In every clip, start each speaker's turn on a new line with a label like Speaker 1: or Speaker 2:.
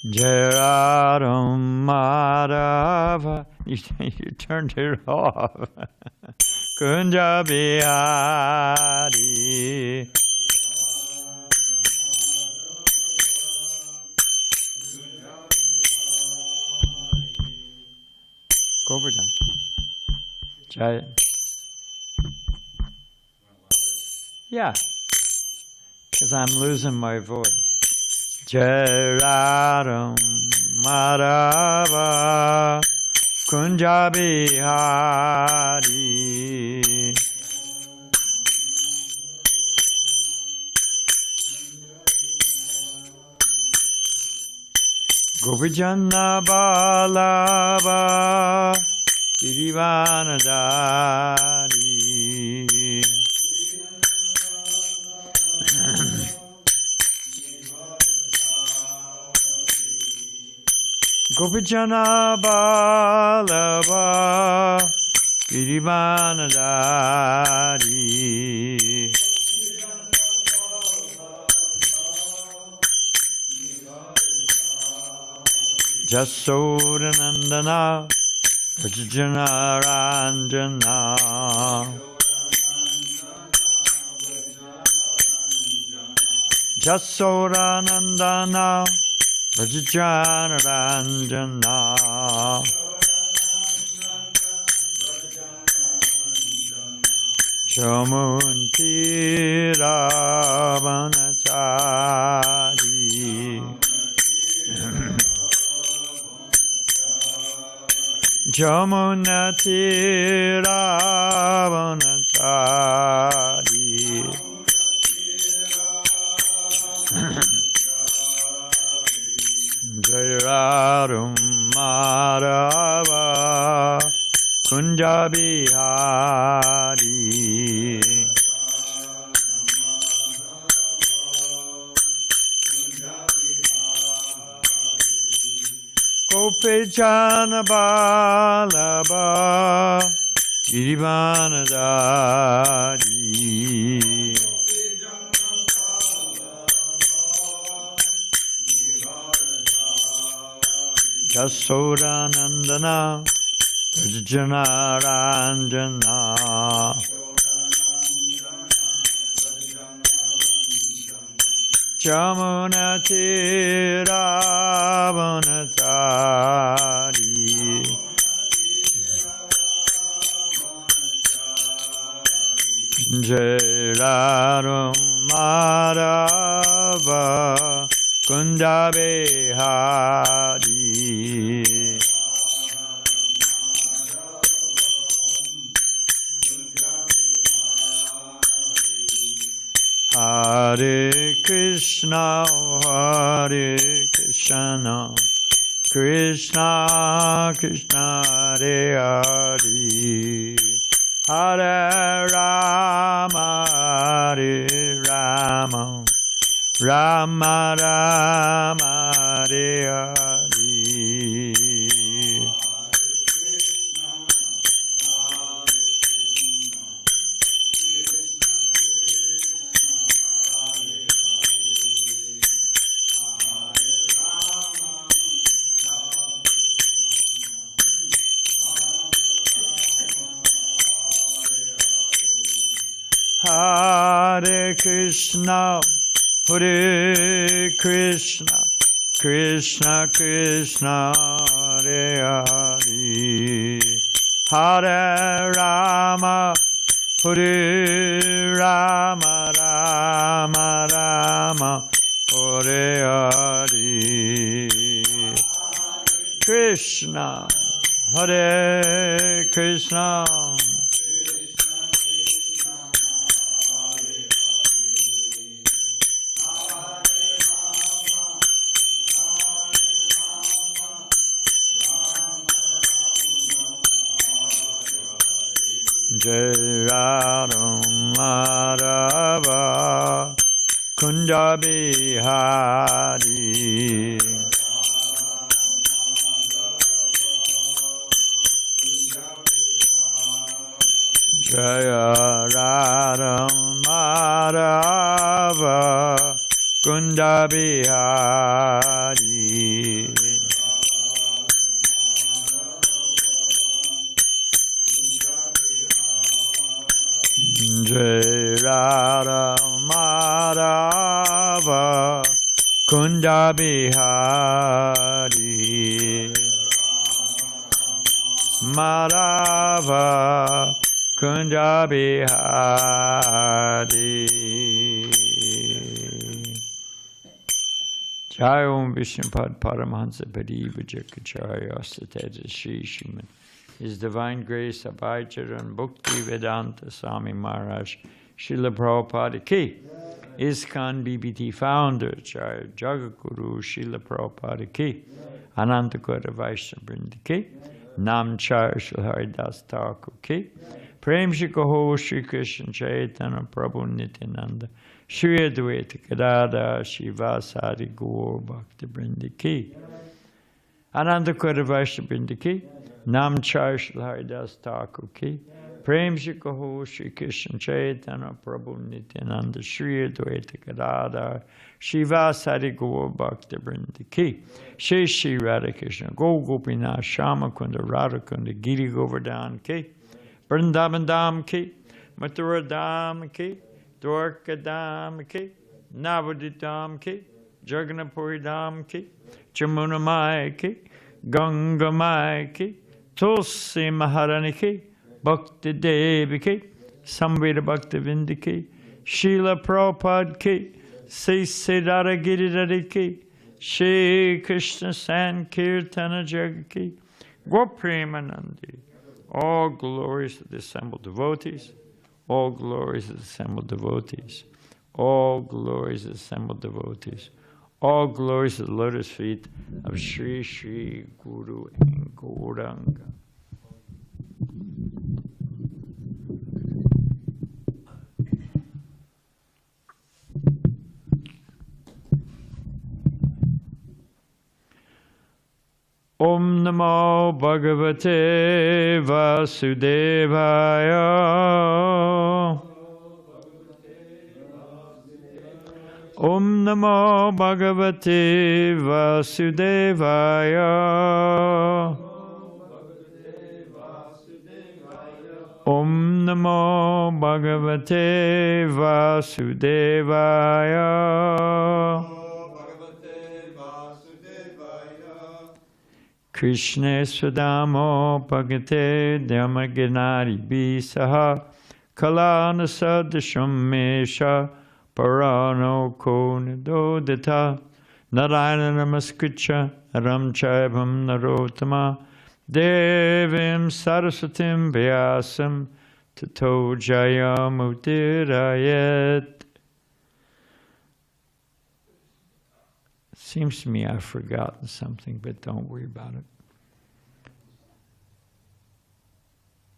Speaker 1: Jararam Madhava. You turned it off. Kunja Bihari. Govardhan. Jaya. Yeah, because I'm losing my voice. Jararam Madhava Kunja Bihari. Govijana Balava Girivanadari. Govijana Balava Girivanadari. Jasodanandana Vajjana Ranjana. Jasodanandana Vajjana Ranjana. Chamunti Ravanachari. Jamunati Ravanachari. Jayararum Madhava Kunja Bihari. Gopijana Balaba Girivanadari. Jasodanandana Vajjana Ranjana. Jamunati Ravanachari. Jararam Madhava Kunja Bihari. Hare Krishna, Hare Krishna, Krishna Krishna, Hare Hare, Hare Rama, Hare Rama, Rama Rama, Hare Hare. Hare Krishna, Hare Krishna, Krishna Krishna, Hare Hare, Hare Rama, Hare Rama, Rama Rama, Hare Hare. Krishna, Hare Krishna, Jararam Madhava Kunja Bihari. Jararam Madhava Kunda Bihari. Jai Radha Madhava Kunda Bihari. Madhava Kunda Bihari. Jai Om Vishnupad Paramahansa Padiva Jakacharya Asateta Shri Srimad His Divine Grace Abhaicharan Bhakti Vedanta Swami Maharaj Srila Prabhupada Ki. ISKCON BBT Founder Jai Jagaguru Srila Prabhupada Ki. Anantakota Vaishnava Vrinda Ki. Namchar Srila Haridas Thakur Ki. Prem Shri Kaho Shri Krishna Chaitanya Prabhu Nityananda Shri Advaita Gadada Shivasari Gaur Bhakti Vrinda Ki. Anantakota Vaishnava Vrinda Ki. Namchar Srila Haridas Thakur Ki. Prem Shri Kaho Shri Krishna Chaitanya Prabhu Nityananda Shri Advaita Gadada Shivasari Gaur Bhakti Vrinda Ki. Shri Shri Radha Krishna Go Gopinath Shama Kunda Radha Kunda Giri Govardhan Ki. Vrindavan Dham Ki. Mathura Dham Ki. Dwarka Dham Ki. Navadvip Dham Ki. Jagannathpuri Dham Ki. Jamuna Mai Ki. Ganga Mai Ki. Tulsi Maharani Ki. Bhakti Devi Ki. Samveda Bhakti Vrinda Ki. Srila Prabhupada Ki. Sri Siddhara Giridhari Ki. Shri Krishna Sankirtana Jaga Ki. Gopremanandi. All glories to the assembled devotees. All glories to the assembled devotees. All glories to the assembled devotees. All glories to the lotus feet of Sri Sri Guru and Gauranga. Om Namo Bhagavate Vasudevaya. Om Namo Bhagavate Vasudevaya. Om Namo Bhagavate Vasudevaya. Krishna Swadamo Bhagate Dhyamaginari Bisaha Kalana Sadasham Mesha Parano Konadodata Narayana Namaskricha Ramchaibham Narotama Devim Saraswatim Vyasam Tato Jayamutirayet. Seems to me I've forgotten something, but don't worry about it.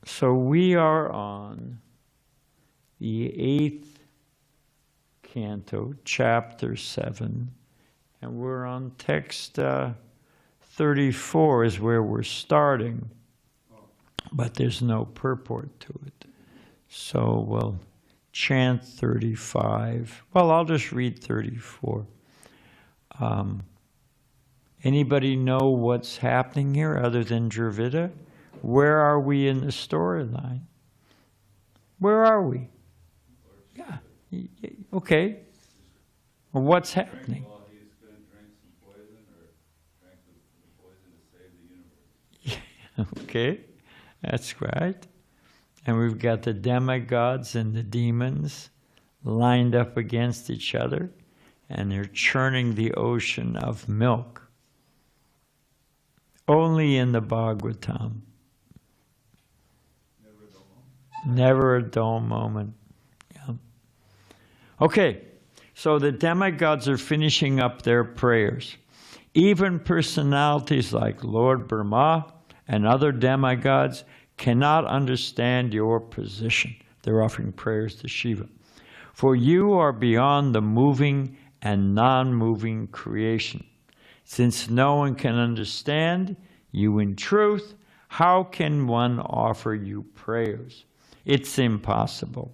Speaker 1: So we are on the 8th canto, chapter 7, and we're on text 34 is where we're starting, but there's no purport to it. So we'll chant 35. Well, I'll just read 34. Anybody know what's happening here other than Dravida? Where are we in the storyline? Where are we? Yeah. Okay. Well, what's happening?
Speaker 2: He's going to drink some poison or drink the poison to save the universe.
Speaker 1: Okay. That's right. And we've got the demigods and the demons lined up against each other. And they're churning the ocean of milk. Only in the Bhagavatam. Never a dull moment. Yeah. Okay, so the demigods are finishing up their prayers. Even personalities like Lord Brahma and other demigods cannot understand your position. They're offering prayers to Shiva. For you are beyond the moving and non-moving creation. Since no one can understand you in truth, how can one offer you prayers? It's impossible.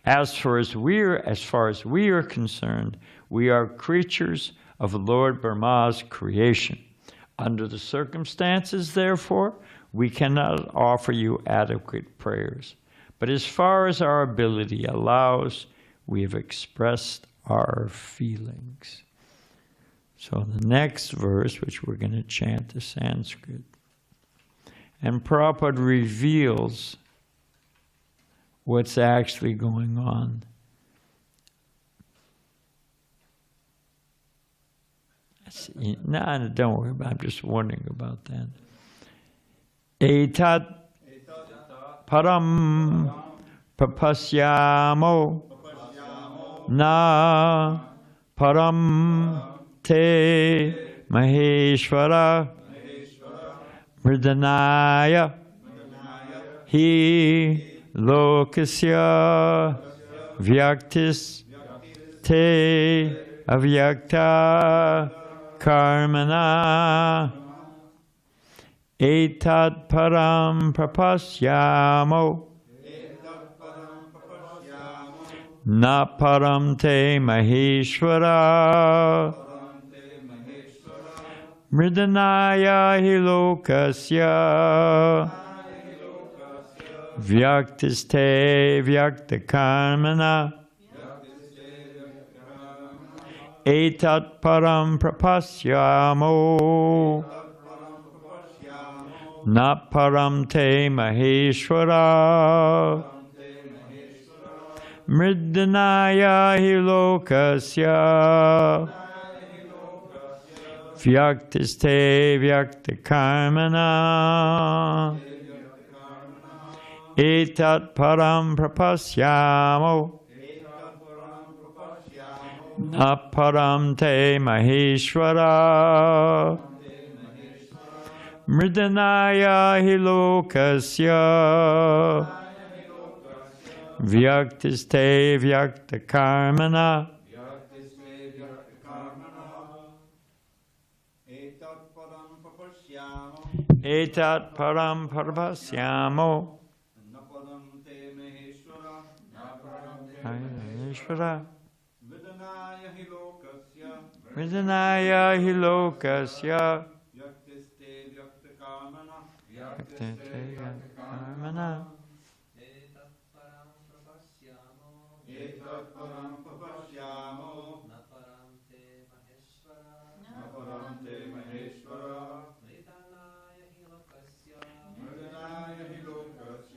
Speaker 1: As far as we are concerned, we are creatures of Lord Brahma's creation. Under the circumstances, therefore, we cannot offer you adequate prayers. But as far as our ability allows, we have expressed our feelings. So the next verse, which we're going to chant the Sanskrit, and Prabhupada reveals what's actually going on. No, don't worry about it. I'm just wondering about that. Etat param papasyamo na param te maheshvara mridanaya hi lokasya vyaktis te avyakta karmana etat param prapasyamo na param te maheshvara mridanaya hi lokasya vyaktis te vyakta karmana etat param prapasyamo na param te maheshvara mridanaya hi lokasya vyaktis te vyakta karmana etat param prapasyamo na param te maheshvara mridanaya hi lokasya vyaktis te vyakta karmana etat param prapasyamo maheshvara mridanaya hi lokasya vyaktis te vyakta karmana etat param prapasyamo na param te maheshvara mridanaya hi lokasya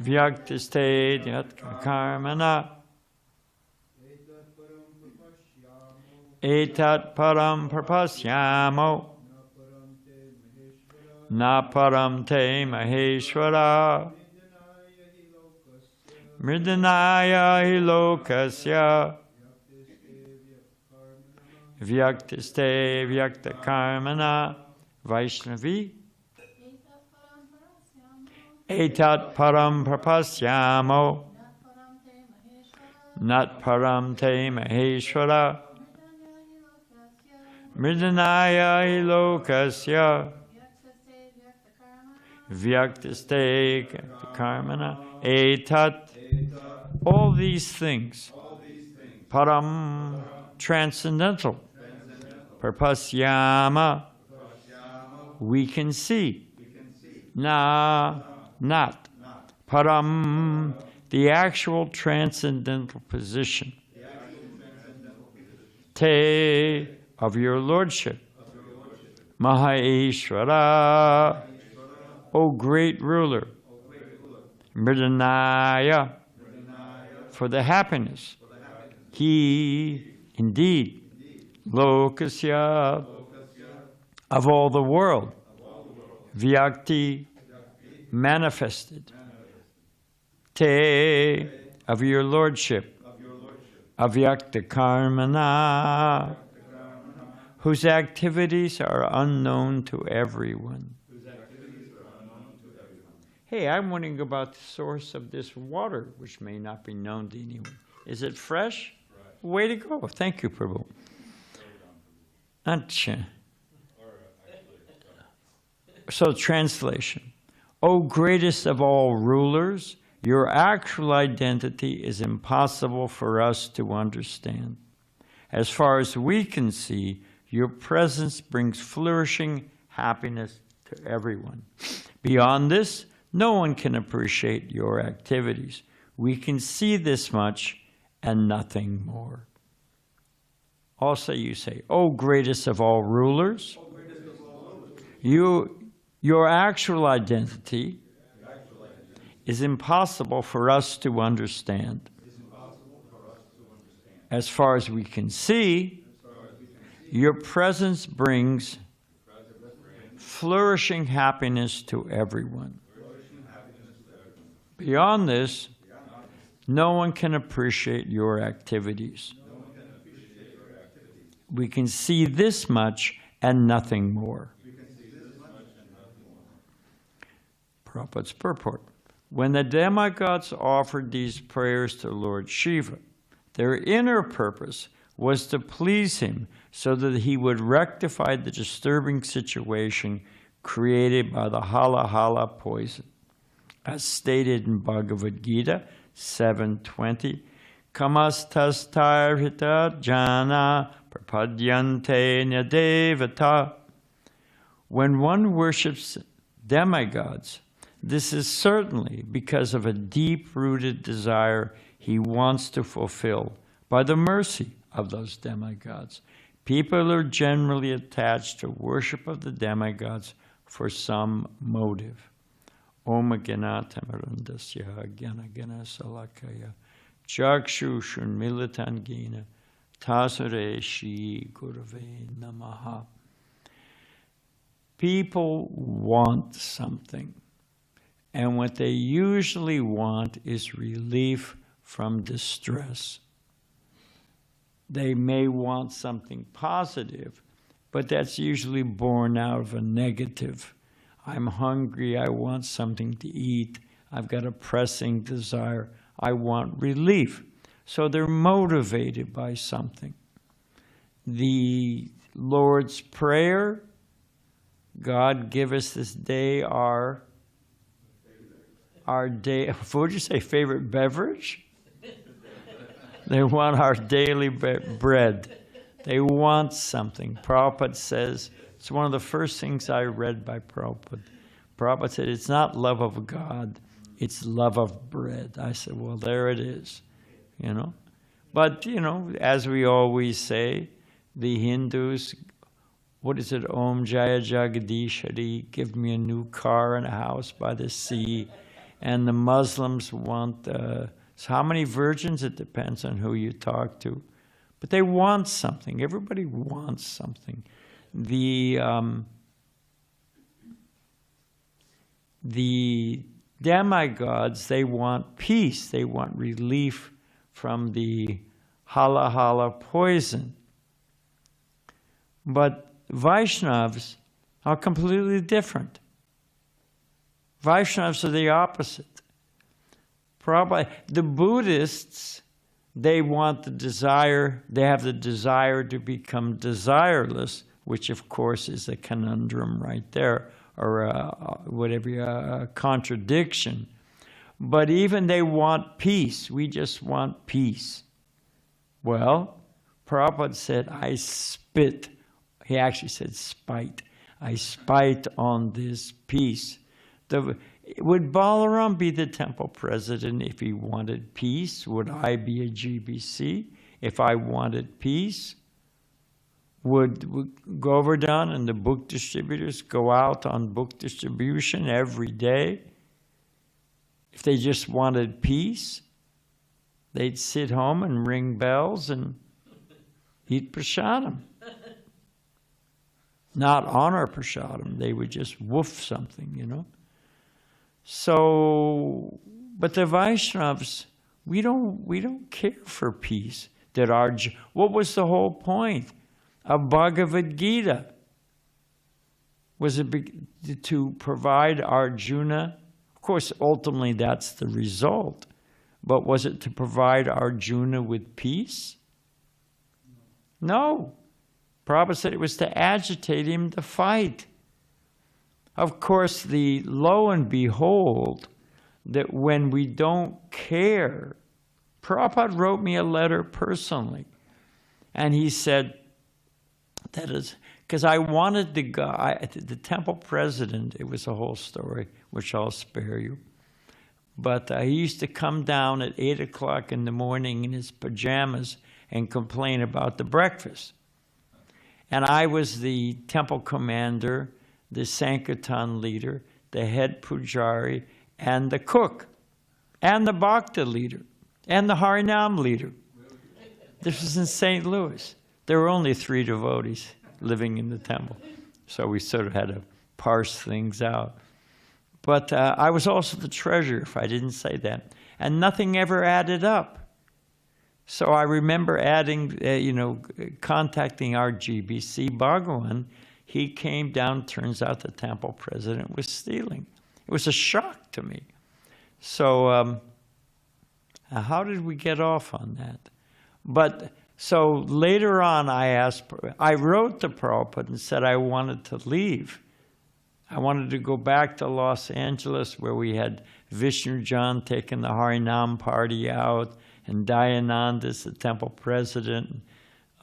Speaker 1: vyaktis te vyakta karmana etat param prapasyamo na param te maheshvara mridanaya hi lokasya vyaktis te vyakta karmana Vaishnavi etat param prapasyamo nat param te maheshvara mridanaya hi lokasya vyaktis te vyakta karmana etat. All these things param transcendental prapasyama we can see na not param the actual transcendental position te of your lordship Maheshvara, O great ruler, Mridanaya, for the happiness, He, indeed, Lokasya, of all the world, Vyakti, manifested, Te, of your lordship, Avyakta Karmana, whose activities are unknown to everyone. Hey, I'm wondering about the source of this water, which may not be known to anyone. Is it fresh? Right. Way to go. Thank you, Prabhu. So, translation. O greatest of all rulers, your actual identity is impossible for us to understand. As far as we can see, your presence brings flourishing happiness to everyone. Beyond this, no one can appreciate your activities. We can see this much and nothing more. Also you say, O greatest of all rulers, your actual identity is impossible for us to understand. As far as we can see, your presence brings flourishing happiness to everyone. Beyond this, no one can appreciate your activities. We can see this much and nothing more. Prabhupada's purport. When the demigods offered these prayers to Lord Shiva, their inner purpose was to please him so that he would rectify the disturbing situation created by the hala hala poison. As stated in Bhagavad Gita 7:20, Kamastastarhita jana prapadyante nyadevata. When one worships demigods, this is certainly because of a deep-rooted desire he wants to fulfill by the mercy of those demigods. People are generally attached to worship of the demigods for some motive. Om Gana Tamarundasya Gana Gana Salakaya Jakshu Shunmilitan Gina Tasare Shri Gurave Namaha. People want something, and what they usually want is relief from distress. They may want something positive, but that's usually born out of a negative. I'm hungry, I want something to eat, I've got a pressing desire, I want relief. So they're motivated by something. The Lord's Prayer, God give us this day our day, what would you say, favorite beverage? They want our daily bread. They want something. Prabhupada says, it's one of the first things I read by Prabhupada. Prabhupada said, it's not love of God, it's love of bread. I said, well, there it is, you know. But, you know, as we always say, the Hindus, what is it, Om Jaya Jagadish Hari, give me a new car and a house by the sea. And the Muslims want, so how many virgins? It depends on who you talk to. But they want something. Everybody wants something. The demigods, they want peace. They want relief from the hala hala poison. But Vaishnavas are completely different. Vaishnavas are the opposite. Probably the Buddhists, they want the desire, they have the desire to become desireless, which of course is a conundrum right there, or a contradiction. But even they want peace. We just want peace. Well, Prabhupada said, I spit. He actually said spite. I spite on this peace. Would Balaram be the temple president if he wanted peace? Would I be a GBC if I wanted peace? Would Govardhan and the book distributors go out on book distribution every day? If they just wanted peace, they'd sit home and ring bells and eat prasadam. Not honor prasadam, they would just woof something, you know. So, but the Vaishnavas, we don't care for peace. What was the whole point of Bhagavad Gita? Was it to provide Arjuna? Of course, ultimately that's the result. But was it to provide Arjuna with peace? No. Prabhupada said it was to agitate him to fight. Of course, the lo and behold, that when we don't care, Prabhupada wrote me a letter personally, and he said, that is, because I wanted to go, the temple president, it was a whole story, which I'll spare you. But he used to come down at 8 o'clock in the morning in his pajamas and complain about the breakfast. And I was the temple commander, the Sankirtan leader, the head pujari, and the cook, and the Bhakti leader, and the Harinam leader. This was in St. Louis. There were only 3 devotees living in the temple. So we sort of had to parse things out. But I was also the treasurer, if I didn't say that. And nothing ever added up. So I remember contacting our GBC, Bhagawan. He came down, turns out the temple president was stealing. It was a shock to me. So how did we get off on that? But so later on I wrote to Prabhupada and said I wanted to leave. I wanted to go back to Los Angeles where we had Vishnu Jan taking the Harinam party out, and Dayananda's the temple president.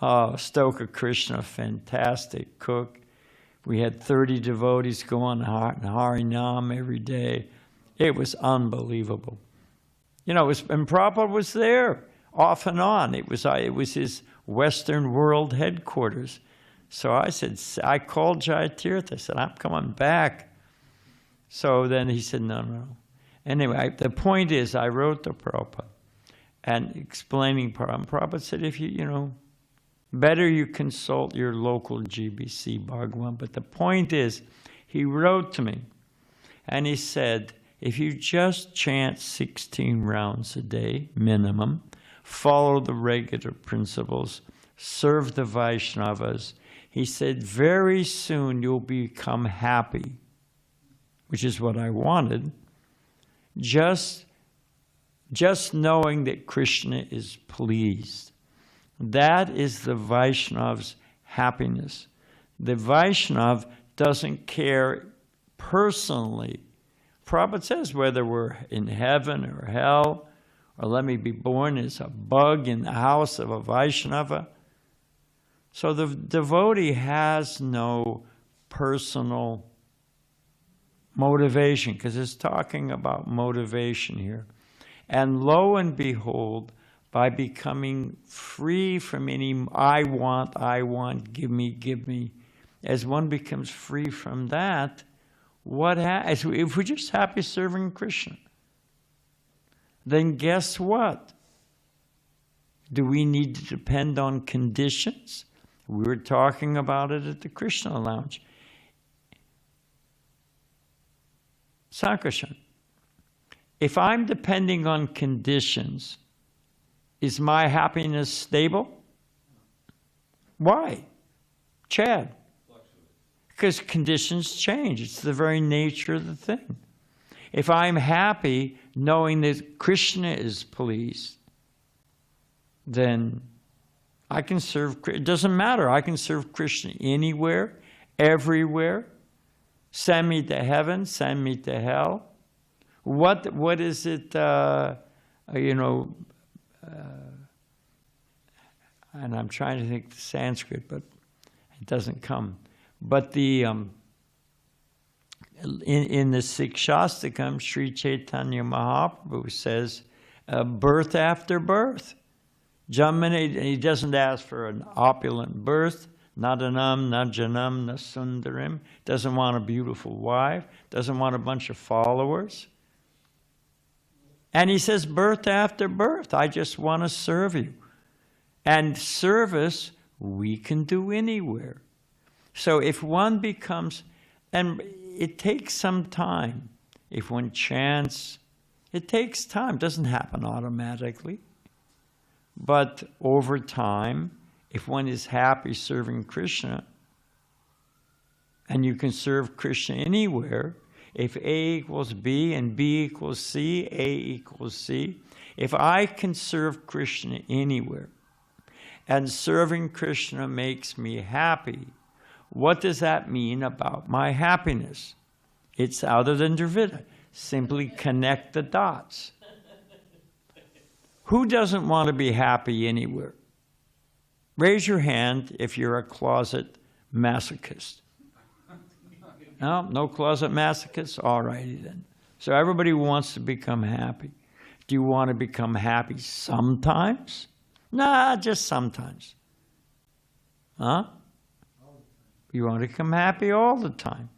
Speaker 1: Stoka Krishna, fantastic cook. We had 30 devotees go on Harinam every day. It was unbelievable. And Prabhupada was there off and on. It was his Western world headquarters. So I called Jayatirtha. I said, I'm coming back. So then he said, no. Anyway, the point is, I wrote to Prabhupada and explaining Prabhupada. Prabhupada said, better you consult your local GBC Bhagawan. But the point is, he wrote to me and he said, if you just chant 16 rounds a day, minimum, follow the regular principles, serve the Vaishnavas, he said, very soon you'll become happy, which is what I wanted, just knowing that Krishna is pleased. That is the Vaishnav's happiness. The Vaishnav doesn't care personally. Prabhupada says whether we're in heaven or hell, or let me be born as a bug in the house of a Vaishnava. So the devotee has no personal motivation, because it's talking about motivation here. And lo and behold, by becoming free from any I want, give me, as one becomes free from that, if we're just happy serving Krishna, then guess what? Do we need to depend on conditions? We were talking about it at the Krishna Lounge. Sankarshan, if I'm depending on conditions, is my happiness stable? Why? Chad. Because conditions change. It's the very nature of the thing. If I'm happy knowing that Krishna is pleased, then I can serve. It doesn't matter. I can serve Krishna anywhere, everywhere. Send me to heaven, send me to hell. What is it, and I'm trying to think the Sanskrit, but it doesn't come. But in the Sikshastakam, Sri Chaitanya Mahaprabhu says, birth after birth. He doesn't ask for an opulent birth, nadanam, na janam, na sundarim, doesn't want a beautiful wife, doesn't want a bunch of followers. And he says, birth after birth, I just want to serve you. And service, we can do anywhere. So if one becomes, and it takes some time. If one chants, it takes time. It doesn't happen automatically. But over time, if one is happy serving Krishna, and you can serve Krishna anywhere, if A equals B and B equals C, A equals C, if I can serve Krishna anywhere, and serving Krishna makes me happy, what does that mean about my happiness? It's other than Dravida. Simply connect the dots. Who doesn't want to be happy anywhere? Raise your hand if you're a closet masochist. No? No closet masochists? All righty then. So everybody wants to become happy. Do you want to become happy sometimes? Nah, just sometimes. Huh? You want to become happy all the time.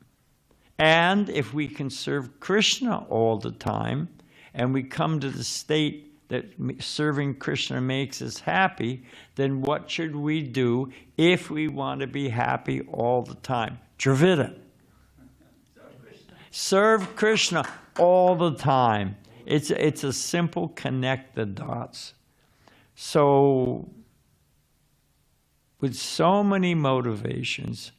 Speaker 1: And if we can serve Krishna all the time, and we come to the state that serving Krishna makes us happy, then what should we do if we want to be happy all the time? Dravida. Serve Krishna all the time. It's a simple connect the dots. So, with so many motivations,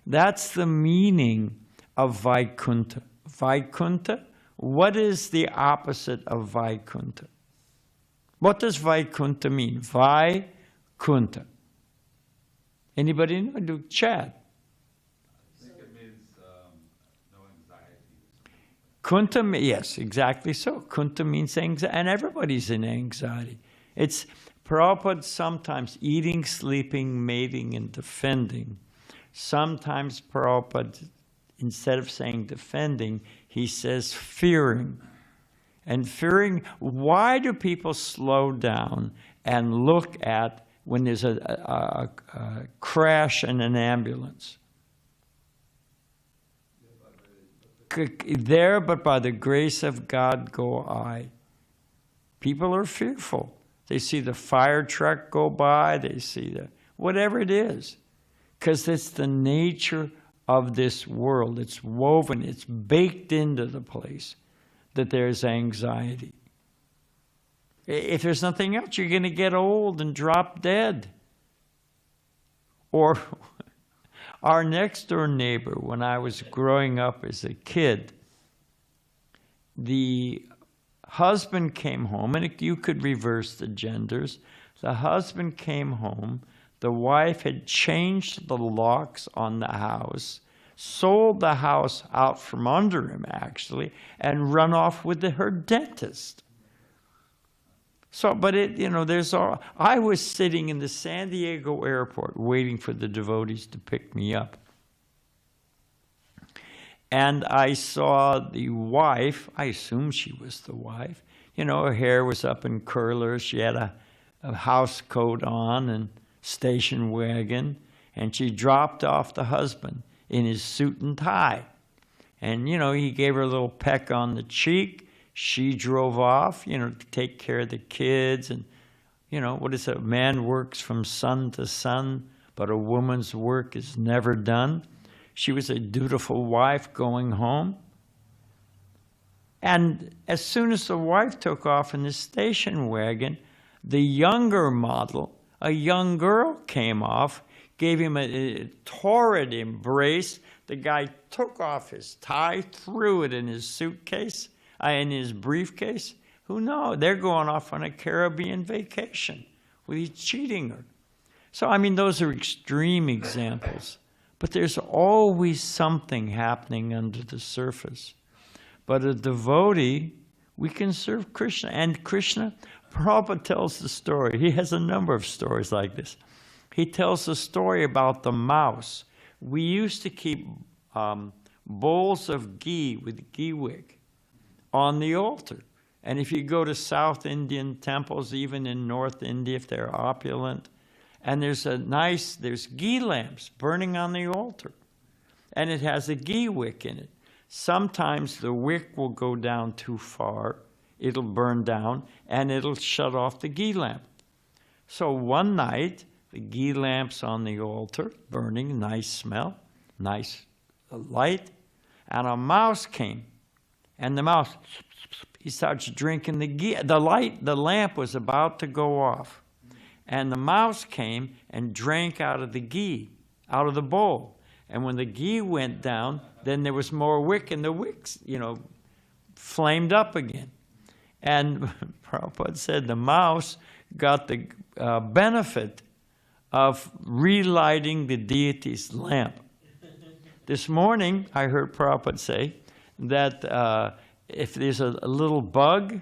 Speaker 1: that's the meaning of Vaikuntha. Vaikuntha, what is the opposite of Vaikuntha? What does Vaikuntha mean? Vaikuntha. Anybody know? Chad.
Speaker 2: I think it means no anxiety.
Speaker 1: Kunta, yes, exactly so. Kunta means anxiety, and everybody's in anxiety. It's Prabhupada sometimes eating, sleeping, mating, and defending. Sometimes Prabhupada, instead of saying defending, he says fearing. And fearing, why do people slow down and look at when there's a crash in an ambulance? There, but by the grace of God go I. People are fearful. They see the fire truck go by, they see whatever it is. Because it's the nature of this world. It's woven, it's baked into the place that there's anxiety. If there's nothing else, you're going to get old and drop dead. Or our next door neighbor, when I was growing up as a kid, the husband came home, and you could reverse the genders. The husband came home, the wife had changed the locks on the house, sold the house out from under him, actually, and run off with her dentist. So, but I was sitting in the San Diego airport waiting for the devotees to pick me up. And I saw the wife, I assume she was the wife, her hair was up in curlers, she had a house coat on and station wagon, and she dropped off the husband in his suit and tie. And, he gave her a little peck on the cheek. She drove off, to take care of the kids. And, what is it? A man works from sun to sun, but a woman's work is never done. She was a dutiful wife going home. And as soon as the wife took off in the station wagon, the younger model, a young girl, came off, gave him a torrid embrace. The guy took off his tie, threw it in his suitcase, in his briefcase. Who knows? They're going off on a Caribbean vacation. Well, he's cheating her. So, those are extreme examples. But there's always something happening under the surface. But a devotee, we can serve Krishna. And Krishna, Prabhupada tells the story. He has a number of stories like this. He tells the story about the mouse. We used to keep bowls of ghee with ghee wick on the altar. And if you go to South Indian temples, even in North India, if they're opulent, and there's ghee lamps burning on the altar. And it has a ghee wick in it. Sometimes the wick will go down too far. It'll burn down, and it'll shut off the ghee lamp. So one night, the ghee lamp's on the altar, burning, nice smell, nice light, and a mouse came. And the mouse, he starts drinking the ghee. The lamp was about to go off. And the mouse came and drank out of the ghee, out of the bowl. And when the ghee went down, then there was more wick, and the wicks, flamed up again. And Prabhupada said the mouse got the benefit of relighting the deity's lamp. This morning, I heard Prabhupada say that if there's a little bug,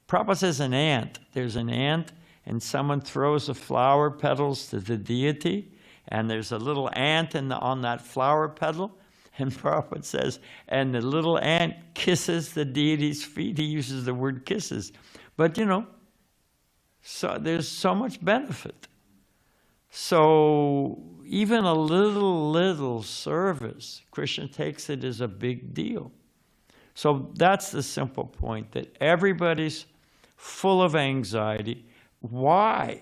Speaker 1: Prabhupada says an ant. There's an ant, and someone throws the flower petals to the deity, and there's a little ant on that flower petal, and Prabhupada says, and the little ant kisses the deity's feet. He uses the word kisses. But, so there's so much benefit. So even a little service, Krishna takes it as a big deal. So that's the simple point, that everybody's full of anxiety. Why?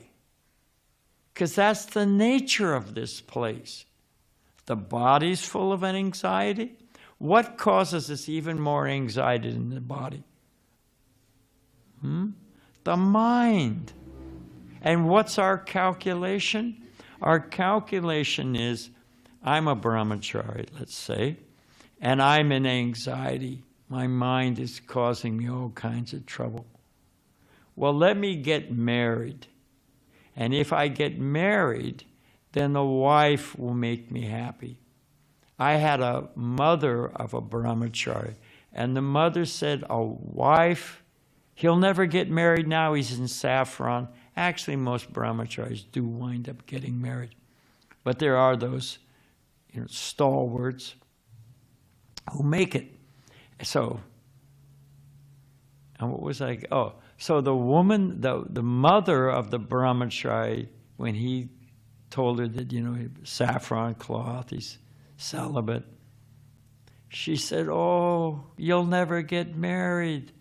Speaker 1: Because that's the nature of this place. The body's full of anxiety. What causes us even more anxiety in the body? The mind. And what's our calculation? Our calculation is, I'm a brahmachari, let's say, and I'm in anxiety. My mind is causing me all kinds of trouble. Well, let me get married. And if I get married, then the wife will make me happy. I had a mother of a brahmachari, and the mother said, a wife, he'll never get married now, he's in saffron. Actually, most brahmacharis do wind up getting married. But there are those stalwarts who make it. So, and what was I? Oh, so the woman, the mother of the brahmachari, when he told her that, saffron cloth, he's celibate, she said, oh, you'll never get married.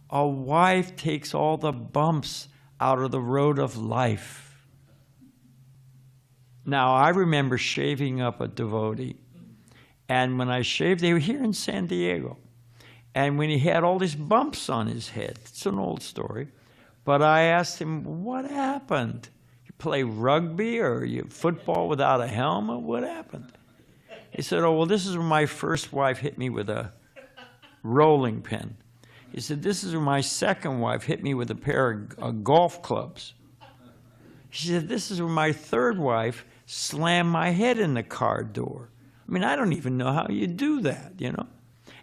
Speaker 1: A wife takes all the bumps out of the road of life. Now, I remember shaving up a devotee, and when I shaved, they were here in San Diego, and when he had all these bumps on his head, it's an old story, but I asked him, what happened? You play rugby or you football without a helmet? What happened? He said, oh, well, this is when my first wife hit me with a rolling pin. He said, this is when my second wife hit me with a pair of golf clubs. He said, this is when my third wife slammed my head in the car door. I mean, I don't even know how you do that,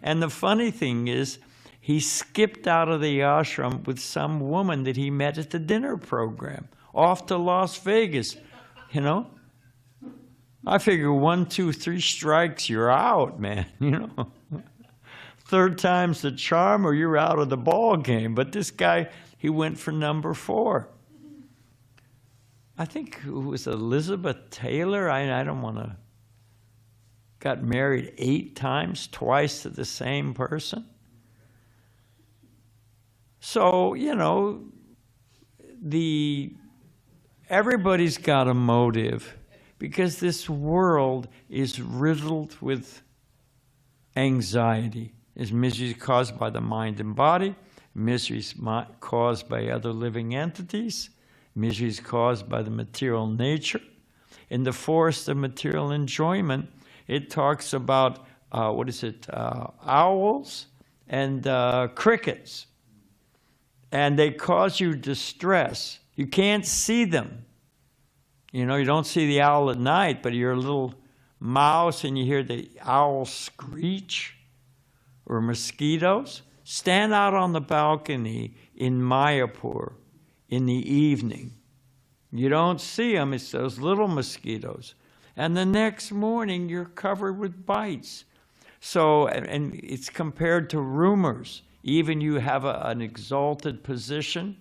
Speaker 1: And the funny thing is, he skipped out of the ashram with some woman that he met at the dinner program, off to Las Vegas, I figure 1, 2, 3 strikes, you're out, man, Third time's the charm, or you're out of the ball game. But this guy, he went for number 4. I think it was Elizabeth Taylor. I don't want to. Got married 8 times, twice to the same person. So, everybody's got a motive, because this world is riddled with anxiety. Is misery caused by the mind and body, misery is caused by other living entities, misery is caused by the material nature. In the forest of material enjoyment, it talks about, owls and crickets. And they cause you distress. You can't see them. You don't see the owl at night, but you're a little mouse and you hear the owl screech. Or mosquitoes. Stand out on the balcony in Mayapur in the evening. You don't see them, it's those little mosquitoes. And the next morning, you're covered with bites. So, and it's compared to rumors. Even you have an exalted position,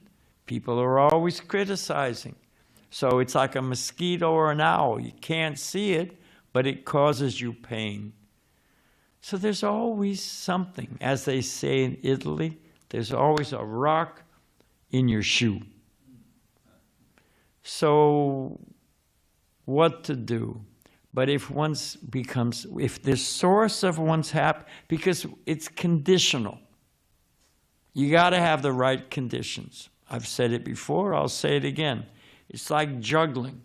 Speaker 1: people are always criticizing. So it's like a mosquito or an owl. You can't see it, but it causes you pain. So there's always something. As they say in Italy, there's always a rock in your shoe. So what to do? But if the source of one's happiness, because it's conditional. You got to have the right conditions. I've said it before, I'll say it again. It's like juggling.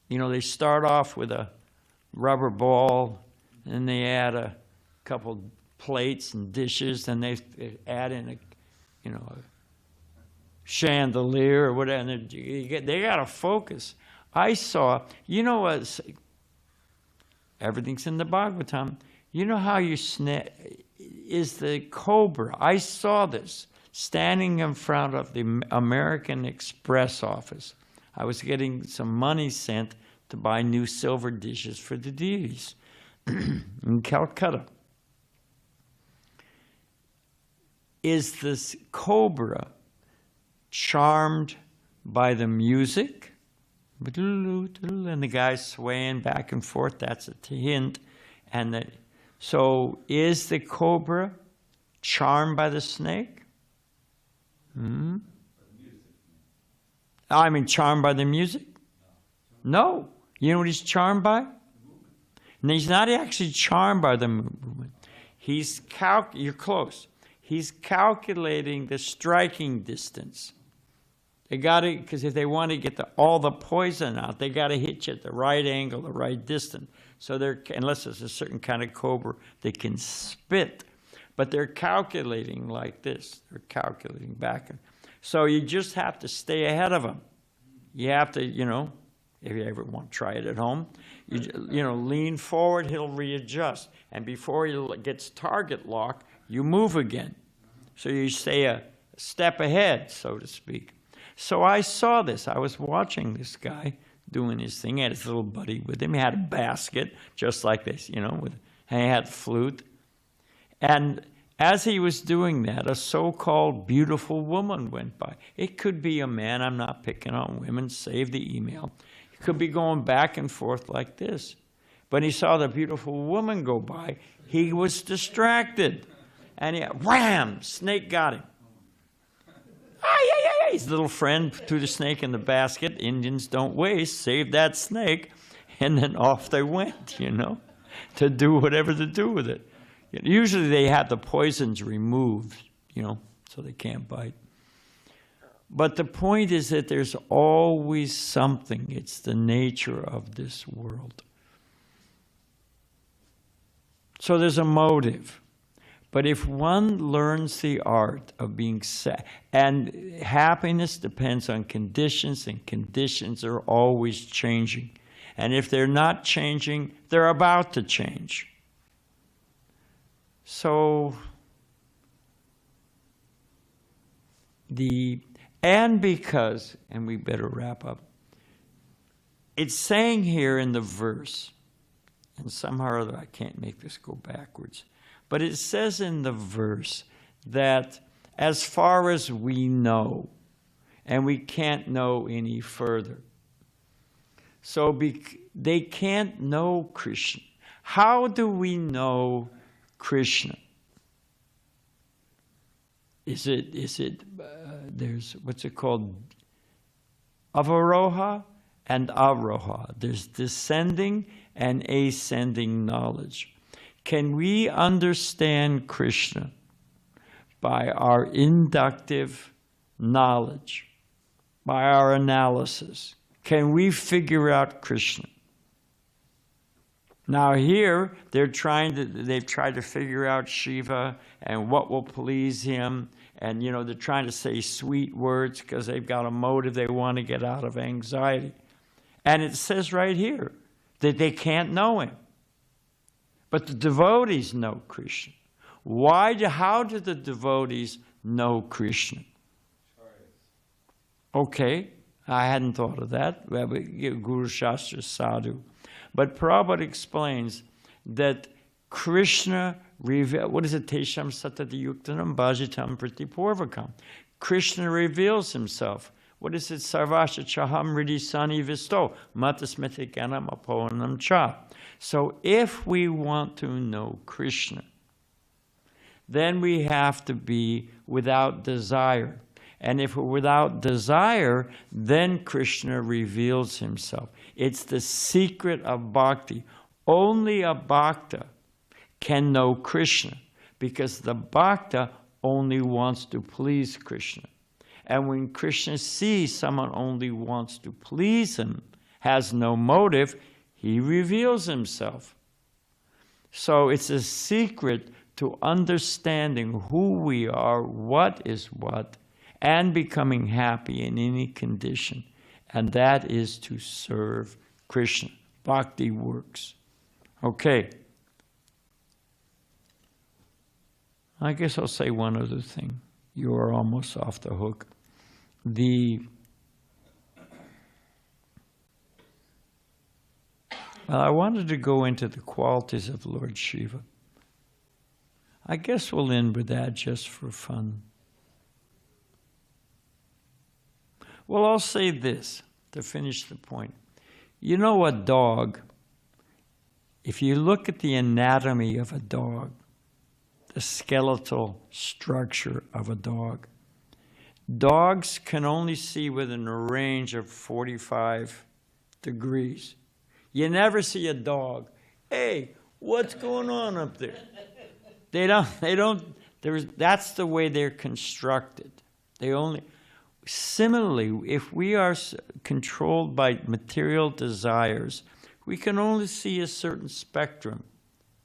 Speaker 1: They start off with a rubber ball, and they add a couple plates and dishes, and they add in a chandelier or whatever, and they got to focus. I saw, Everything's in the Bhagavatam. You know how you is the cobra. I saw this standing in front of the American Express office. I was getting some money sent to buy new silver dishes for the deities in Calcutta. Is this cobra charmed by the music? And the guy's swaying back and forth. That's a hint. And so is the cobra charmed by the snake? I mean, charmed by the music? No. You know what he's charmed by? And he's not actually charmed by the movement. You're close. He's calculating the striking distance. They got to, because if they want to get all the poison out, they got to hit you at the right angle, the right distance. So unless it's a certain kind of cobra, they can spit. But they're calculating like this. They're calculating back. So you just have to stay ahead of them. You have to, if you ever want to try it at home, lean forward, he'll readjust. And before he gets target lock, you move again. So you stay a step ahead, so to speak. So I saw this. I was watching this guy doing his thing. He had his little buddy with him. He had a basket, just like this, and he had flute. And as he was doing that, a so-called beautiful woman went by. It could be a man. I'm not picking on women. Save the email. He could be going back and forth like this. But he saw the beautiful woman go by. He was distracted. And wham! Snake got him. His little friend threw the snake in the basket. Indians don't waste. Save that snake. And then off they went, to do whatever to do with it. Usually they have the poisons removed, so they can't bite. But the point is that there's always something. It's the nature of this world. So there's a motive. But if one learns the art of being sad, and happiness depends on conditions, and conditions are always changing. And if they're not changing, they're about to change. So, and we better wrap up, it's saying here in the verse, and somehow or other I can't make this go backwards, but it says in the verse that as far as we know, and we can't know any further. So they can't know Krishna. How do we know Krishna? There's, what's it called? Avaroha and Aroha. There's descending and ascending knowledge. Can we understand Krishna by our inductive knowledge, by our analysis? Can we figure out Krishna? Now here, they've tried to figure out Shiva and what will please him. And, they're trying to say sweet words because they've got a motive. They want to get out of anxiety. And it says right here that they can't know him. But the devotees know Krishna. How do the devotees know Krishna? Okay, I hadn't thought of that. Guru Shastra Sadhu. But Prabhupada explains that Krishna, what is it? Tesham satati yuktanam bhajitam pratipurvakam. Krishna reveals himself. What is it? Sarvasha chaham ridi sani visto matasmetikanam aponam cha. So if we want to know Krishna, then we have to be without desire. And if we're without desire, then Krishna reveals himself. It's the secret of bhakti. Only a bhakta can know Krishna because the bhakta only wants to please Krishna. And when Krishna sees someone only wants to please him, has no motive, he reveals himself. So it's a secret to understanding who we are, what is what, and becoming happy in any condition. And that is to serve Krishna. Bhakti works. Okay. I guess I'll say one other thing. You are almost off the hook. I wanted to go into the qualities of Lord Shiva. I guess we'll end with that just for fun. Well, I'll say this to finish the point. You know, a dog, if you look at the anatomy of a dog, the skeletal structure of a dog, dogs can only see within a range of 45 degrees. You never see a dog, hey, what's going on up there? That's the way they're constructed. Similarly, if we are controlled by material desires, we can only see a certain spectrum.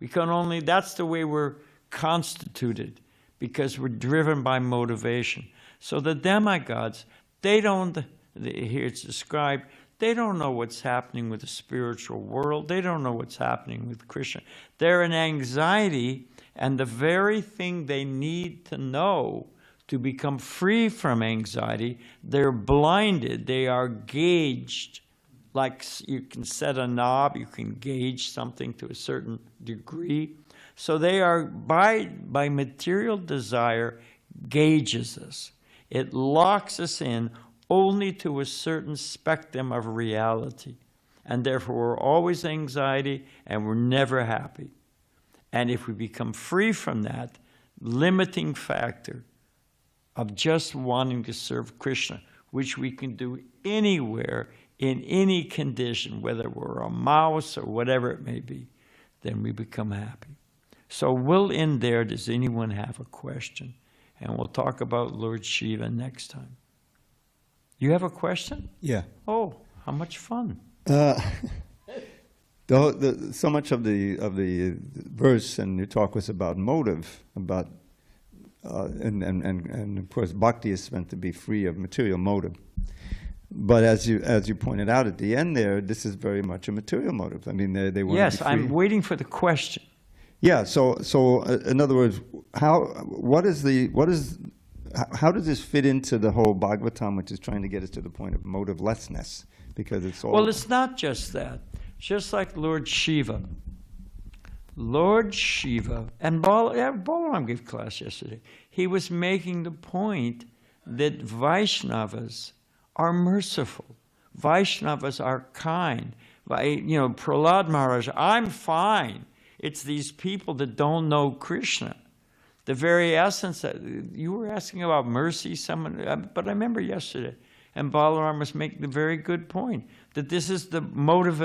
Speaker 1: That's the way we're constituted, because we're driven by motivation. So the demigods, here it's described, they don't know what's happening with the spiritual world. They don't know what's happening with Krishna. They're in anxiety, and the very thing they need to know to become free from anxiety, they're blinded, they are gauged. Like you can set a knob, you can gauge something to a certain degree. So they are, by material desire, gauges us. It locks us in only to a certain spectrum of reality. And therefore we're always anxiety and we're never happy. And if we become free from that limiting factor of just wanting to serve Krishna, which we can do anywhere, in any condition, whether we're a mouse or whatever it may be, then we become happy. So we'll end there. Does anyone have a question? And we'll talk about Lord Shiva next time. You have a question?
Speaker 3: Yeah.
Speaker 1: Oh, how much fun.
Speaker 3: So much of the verse and your talk was about motive, about and of course bhakti is meant to be free of material motive. But as you pointed out at the end there, this is very much a material motive. I mean, they want
Speaker 1: yes,
Speaker 3: to be free.
Speaker 1: I'm waiting for the question.
Speaker 3: Yeah. So in other words, how does this fit into the whole Bhagavatam, which is trying to get us to the point of motivelessness? Because it's all.
Speaker 1: Well, it's not just that. Just like Lord Shiva. Lord Shiva, and Balaram gave class yesterday, he was making the point that Vaishnavas are merciful. Vaishnavas are kind. Prahlad Maharaj, I'm fine. It's these people that don't know Krishna. The very essence that you were asking about mercy, but I remember yesterday, and Balaram was making a very good point, that this is the motive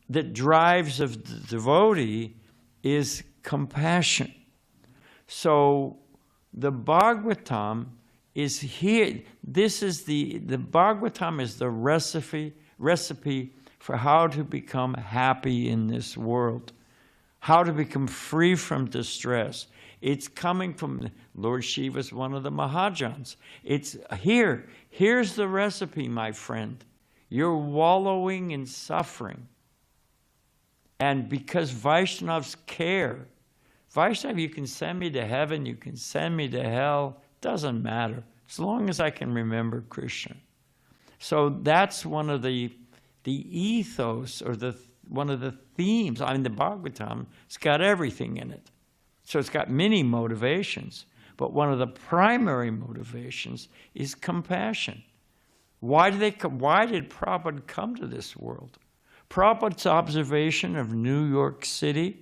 Speaker 1: that drives the devotee is compassion. So the Bhagavatam is here. The Bhagavatam is the recipe for how to become happy in this world, how to become free from distress. It's coming from, Lord Shiva is one of the Mahajans. It's here. Here's the recipe, my friend. You're wallowing in suffering. And because Vaishnavas care, Vaishnav, you can send me to heaven, you can send me to hell, doesn't matter, as long as I can remember Krishna. So that's one of the ethos, or one of the themes. I mean, the Bhagavatam, it's got everything in it. So it's got many motivations, but one of the primary motivations is compassion. Why did Prabhupada come to this world? Prabhupada's observation of New York City,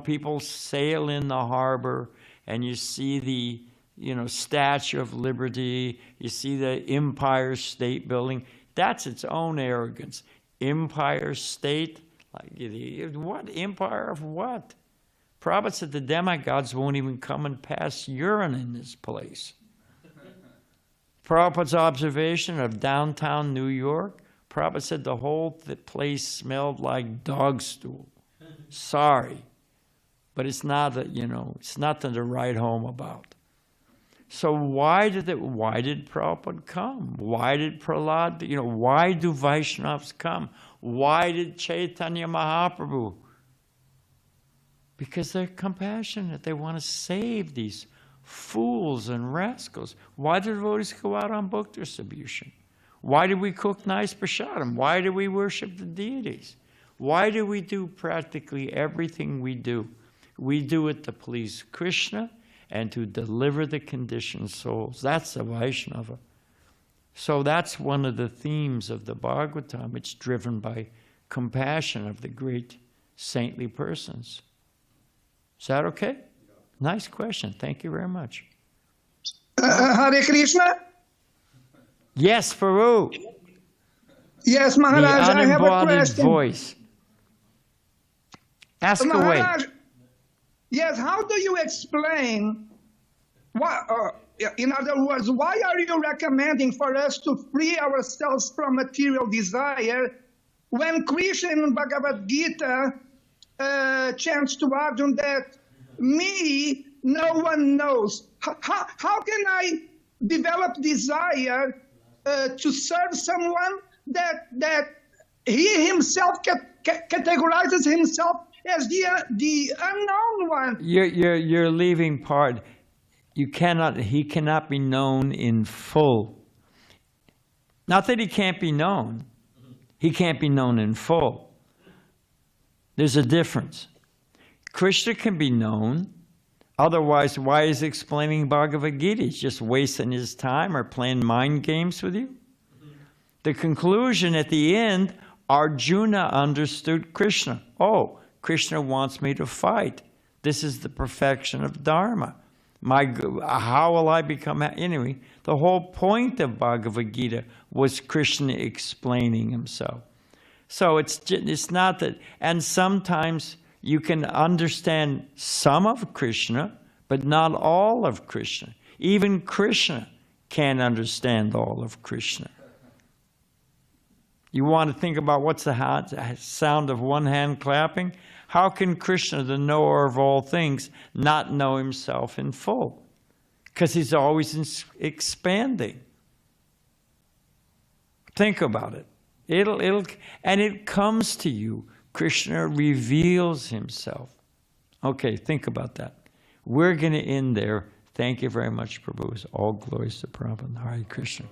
Speaker 1: people sail in the harbor and you see the, Statue of Liberty, you see the Empire State Building. That's its own arrogance. Empire State? What? Empire of what? Prabhupada said the demigods won't even come and pass urine in this place. Prabhupada's observation of downtown New York, Prabhupada said the whole place smelled like dog stool. Sorry, but it's not it's nothing to write home about. So why did Prabhupada come? Why did Prahlad? Why do Vaishnavas come? Why did Chaitanya Mahaprabhu? Because they're compassionate. They want to save these fools and rascals. Why do devotees go out on book distribution? Why do we cook nice prasadam? Why do we worship the deities? Why do we do practically everything we do? We do it to please Krishna and to deliver the conditioned souls. That's the Vaishnava. So that's one of the themes of the Bhagavatam. It's driven by compassion of the great saintly persons. Is that okay? Nice question. Thank you very much.
Speaker 4: Hare Krishna?
Speaker 1: Yes, Faru.
Speaker 4: Yes,
Speaker 1: The
Speaker 4: Maharaj, I have a
Speaker 1: unembodied
Speaker 4: question.
Speaker 1: voice. Ask away.
Speaker 4: Maharaj, yes, how do you explain, in other words, why are you recommending for us to free ourselves from material desire when Krishna in Bhagavad Gita chants to Arjuna that me, no one knows. How can I develop desire to serve someone that he himself categorizes himself as the unknown one?
Speaker 1: You're leaving part. He cannot be known in full. Not that he can't be known. He can't be known in full. There's a difference. Krishna can be known. Otherwise, why is he explaining Bhagavad Gita? He's just wasting his time or playing mind games with you. The conclusion at the end, Arjuna understood Krishna. Oh, Krishna wants me to fight. This is the perfection of Dharma. How will I become happy? Anyway, the whole point of Bhagavad Gita was Krishna explaining himself. So it's not that, and sometimes you can understand some of Krishna, but not all of Krishna. Even Krishna can't understand all of Krishna. You want to think about what's the sound of one hand clapping? How can Krishna, the knower of all things, not know himself in full? Because he's always expanding. Think about it. And it comes to you. Krishna reveals himself. Okay, think about that. We're going to end there. Thank you very much, Prabhu. All glories to Prabhupada. Hare Krishna.